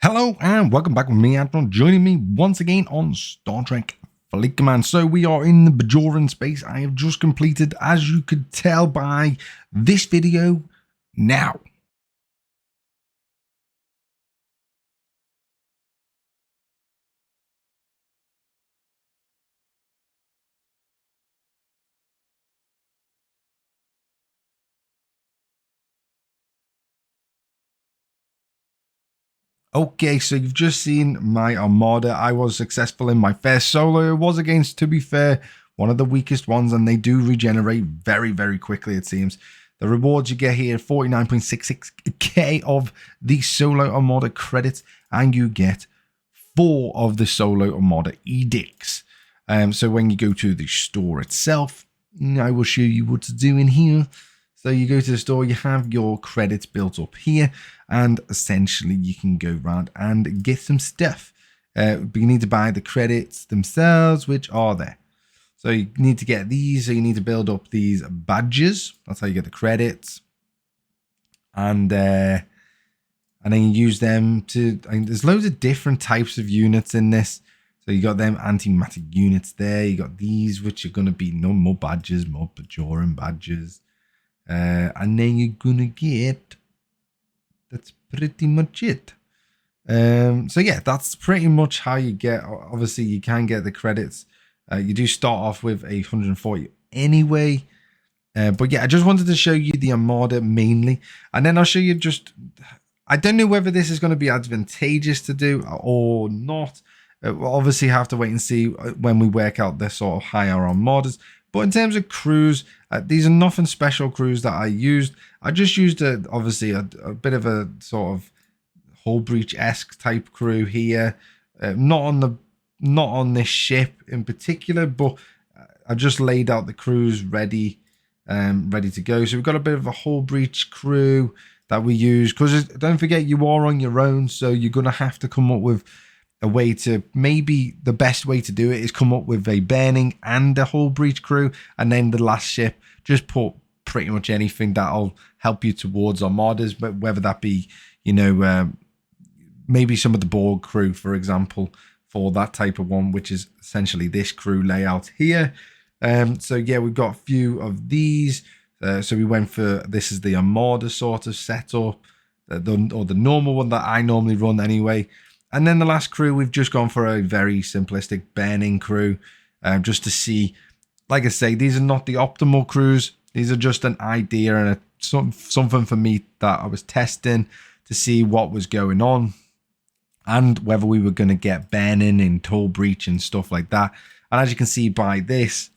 Hello and welcome back with me, Admiral, joining me once again on Star Trek Fleet Command. So we are in the Bajoran space. I have just completed, as you could tell by this video, now. Okay, so you've just seen my Armada. I was successful in my first solo. It was against, to be fair, one of the weakest ones, and they do regenerate very, very quickly, it seems. The rewards you get here, 49.66k of the solo Armada credits, and you get 4 of the solo Armada edicts. So when you go to the store itself, I will show you what to do in here. So you go to the store, you have your credits built up here, and essentially you can go around and get some stuff. But you need to buy the credits themselves, which are there. So you need to get these, so you need to build up these badges. That's how you get the credits. And then you use them to, there's loads of different types of units in this. So you got them antimatter units there. You got these, which are going to be no more badges, more Bajoran badges. And then you're gonna get, that's pretty much it. So yeah, that's pretty much how you get, obviously you can get the credits. You do start off with 140 anyway. But yeah, I just wanted to show you the Armada mainly. And then I'll show you just, I don't know whether this is going to be advantageous to do or not. We'll obviously have to wait and see when we work out the sort of higher Armadas. But in terms of crews, these are nothing special crews that I used. I just used obviously a bit of a sort of hull breach-esque type crew here. Not on this ship in particular, but I just laid out the crews ready to go. So we've got a bit of a hull breach crew that we use, because don't forget you are on your own, so you're gonna have to come up with a way to, maybe the best way to do it is come up with a burning and a hull breach crew, and then the last ship, just put pretty much anything that'll help you towards Armadas, but whether that be, you know, maybe some of the Borg crew, for example, for that type of one, which is essentially this crew layout here. So yeah, we've got a few of these. So we went for, this is the Armada sort of setup, or the normal one that I normally run anyway. And then the last crew, we've just gone for a very simplistic burning crew, just to see, like I say, these are not the optimal crews. These are just an idea and something for me that I was testing to see what was going on and whether we were going to get burning and hull breach and stuff like that. And as you can see by this,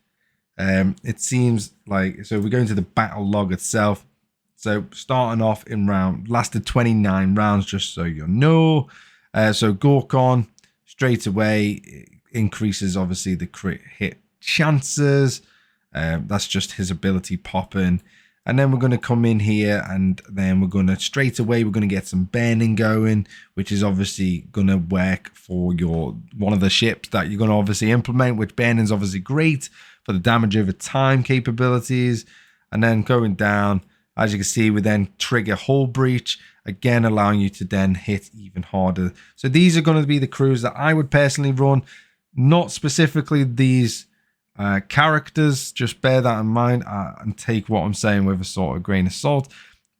it seems like, so we're going to the battle log itself. So starting off in round, lasted 29 rounds, just so you know. So Gorkon straight away increases obviously the crit hit chances. That's just his ability popping. And then we're going to come in here, and then we're going to straight away, we're going to get some burning going, which is obviously going to work for your one of the ships that you're going to obviously implement, which burning is obviously great for the damage over time capabilities. And then going down, as you can see, we then trigger hull breach, again allowing you to then hit even harder. So these are going to be the crews that I would personally run, not specifically these characters. Just bear that in mind and take what I'm saying with a sort of grain of salt.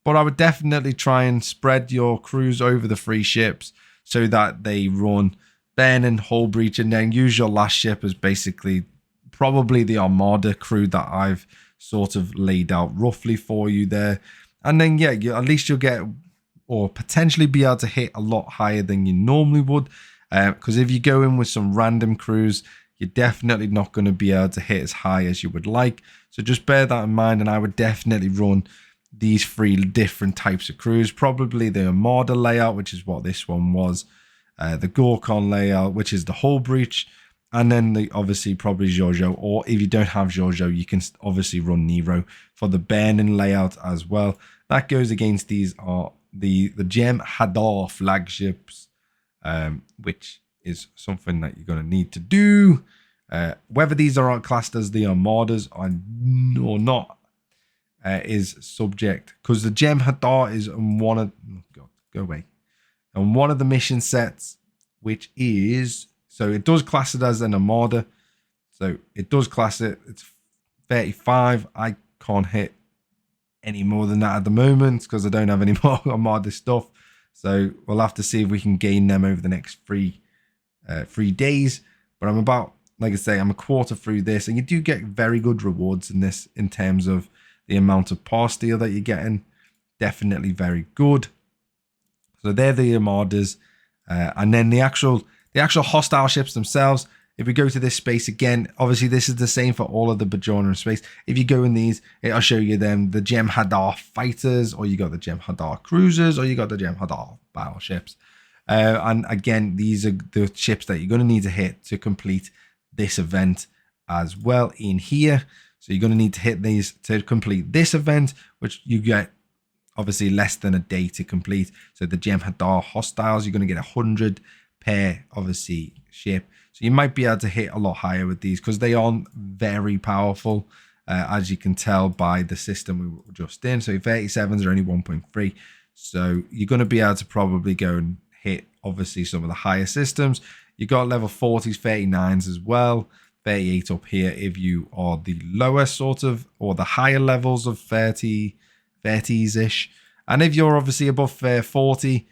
But I would definitely try and spread your crews over the 3 ships so that they run burning, hull breach, and then use your last ship as basically probably the Armada crew that I've sort of laid out roughly for you there. And then yeah, at least you'll get, or potentially be able to hit a lot higher than you normally would, because if you go in with some random crews, you're definitely not going to be able to hit as high as you would like. So just bear that in mind, and I would definitely run these 3 different types of crews. Probably the Armada layout, which is what this one was, the Gorkon layout, which is the hull breach, and then obviously probably Giorgio, or if you don't have Giorgio, you can obviously run Nero for the burning layout as well. That goes against these are the Gem Hadar flagships, which is something that you're going to need to do. Whether these are classed as the Armadas or not is subject, because the Gem Hadar is one of, oh God, go away. And one of the mission sets, which is, so it does class it as an Armada. So it does class it. It's 35. I can't hit any more than that at the moment because I don't have any more Armada stuff. So we'll have to see if we can gain them over the next 3 days. But I'm about, like I say, I'm a quarter through this, and you do get very good rewards in this in terms of the amount of power steel that you're getting. Definitely very good. So they're the Armadas, and then the actual hostile ships themselves. If we go to this space again, obviously this is the same for all of the Bajorna space. If you go in these, it'll show you them, the Jem'Hadar fighters, or you got the Jem'Hadar cruisers, or you got the Jem'Hadar battleships. And again, these are the ships that you're going to need to hit to complete this event as well in here. So you're going to need to hit these to complete this event, which you get obviously less than a day to complete. So the Jem'Hadar hostiles, you're going to get 100 per obviously ship. So you might be able to hit a lot higher with these because they aren't very powerful, as you can tell by the system we were just in. So 37s are only 1.3. So you're going to be able to probably go and hit obviously some of the higher systems. You got level 40s, 39s as well. 38 up here if you are the lower sort of, or the higher levels of 30s-ish. And if you're obviously above 40,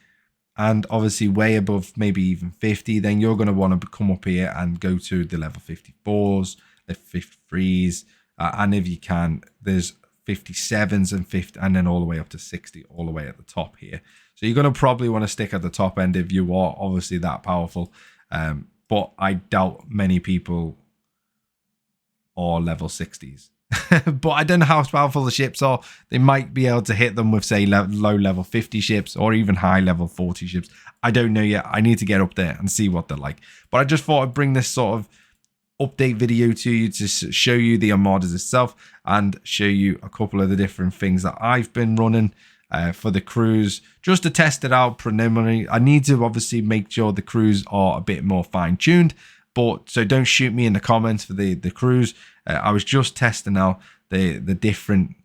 and obviously way above maybe even 50, then you're going to want to come up here and go to the level 54s, the 53s, and if you can, there's 57s and 50, and then all the way up to 60, all the way at the top here. So you're going to probably want to stick at the top end if you are obviously that powerful. But I doubt many people are level 60s. But I don't know how powerful the ships are. They might be able to hit them with, say, low level 50 ships or even high level 40 ships. I don't know yet. I need to get up there and see what they're like. But I just thought I'd bring this sort of update video to you to show you the Armadas itself and show you a couple of the different things that I've been running for the crews, just to test it out preliminary. I need to obviously make sure the crews are a bit more fine-tuned. But so don't shoot me in the comments for the crews. I was just testing out the different,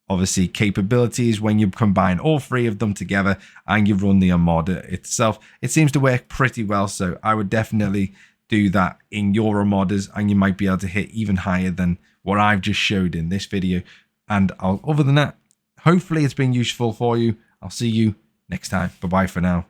obviously, capabilities when you combine all 3 of them together and you run the Armada itself. It seems to work pretty well, so I would definitely do that in your Armadas, and you might be able to hit even higher than what I've just showed in this video. And other than that, hopefully it's been useful for you. I'll see you next time. Bye-bye for now.